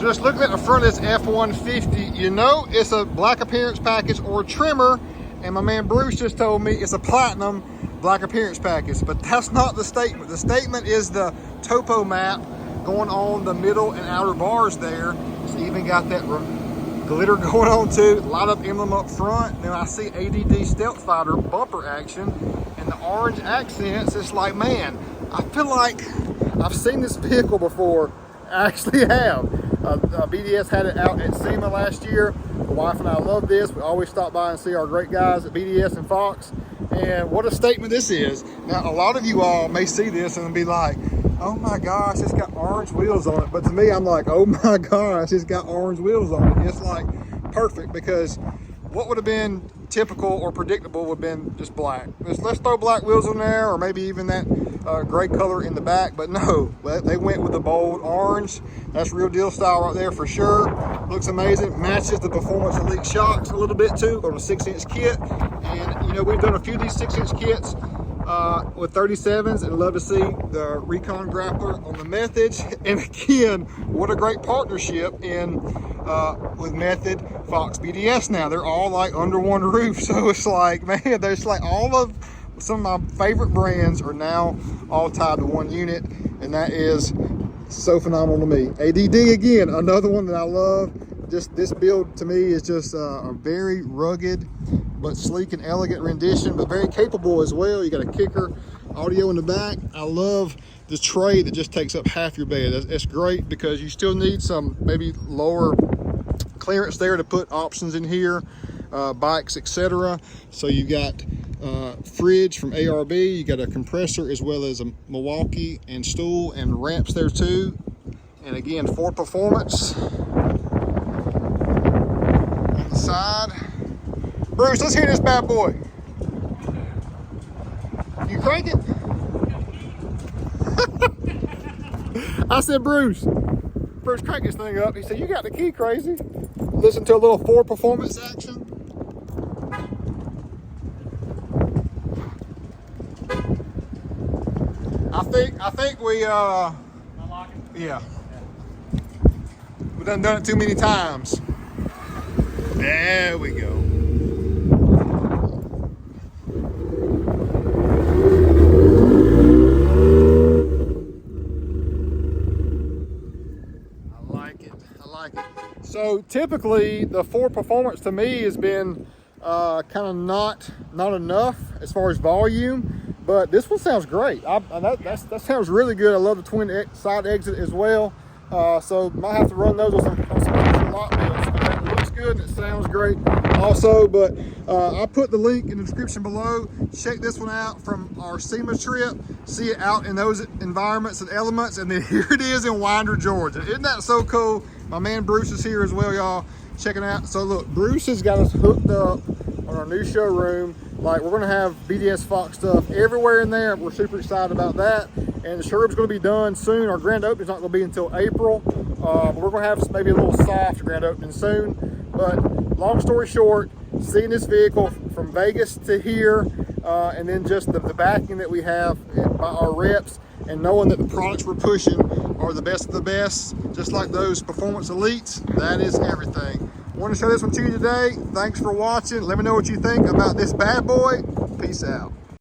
Just looking at the front of this F-150, you know it's a black appearance package or trimmer, and my man Bruce just told me it's a platinum black appearance package, but that's not the statement. The statement is the topo map going on the middle and outer bars there. It's even got that glitter going on too, light up emblem up front. Then I see ADD Stealth Fighter bumper action and the orange accents. It's like, man, I feel like I've seen this vehicle before. I actually have. BDS had it out at SEMA last year. The wife and I love this. We always stop by and see our great guys at BDS and Fox. And what a statement this is. Now, a lot of you all may see this and be like, oh my gosh, it's got orange wheels on it. But to me, I'm like, oh my gosh, it's got orange wheels on it. It's like perfect, because what would have been typical or predictable would have been just black. Let's throw black wheels on there, or maybe even that gray color in the back. But no, they went with the bold orange. That's real deal style right there for sure. Looks amazing. Matches the Performance Elite shocks a little bit too on a 6-inch kit. And you know, we've done a few of these 6-inch kits with 37s, and love to see the Recon Grappler on the Method. And again, what a great partnership with Method, Fox, BDS. Now they're all like under one roof, so it's like, man, there's like all of some of my favorite brands are now all tied to one unit, and that is so phenomenal to me. ADD again, another one that I love. Just this build to me is just a very rugged but sleek and elegant rendition, but very capable as well. You got a kicker, audio in the back. I love the tray that just takes up half your bed. That's great, because you still need some maybe lower clearance there to put options in here, bikes, etc. So you got fridge from ARB, you got a compressor as well as a Milwaukee and stool and ramps there too. And again, Ford Performance on the side. Bruce, let's hear this bad boy. You crank it? I said, Bruce, crank this thing up. He said, you got the key, crazy. Listen to a little Ford Performance action. I think we yeah. We've done it too many times. There we go. I like it. So typically the Ford Performance to me has been kind of not enough as far as volume, but this one sounds great. That sounds really good. I love the twin side exit as well. So might have to run those on some future lot builds. But that looks good and it sounds great also. But I'll put the link in the description below. Check this one out from our SEMA trip. See it out in those environments and elements. And then here it is in Winder, Georgia. Isn't that so cool? My man Bruce is here as well, y'all. Checking out. So look, Bruce has got us hooked up on our new showroom. Like, we're gonna have BDS Fox stuff everywhere in there. We're super excited about that. And the showroom's gonna be done soon. Our grand opening's not gonna be until April. But we're gonna have maybe a little soft grand opening soon. But long story short, seeing this vehicle from Vegas to here, and then just the backing that we have by our reps, and knowing that the products we're pushing are the best of the best, just like those Performance Elites, that is everything. Want to show this one to you today. Thanks for watching. Let me know what you think about this bad boy. Peace out.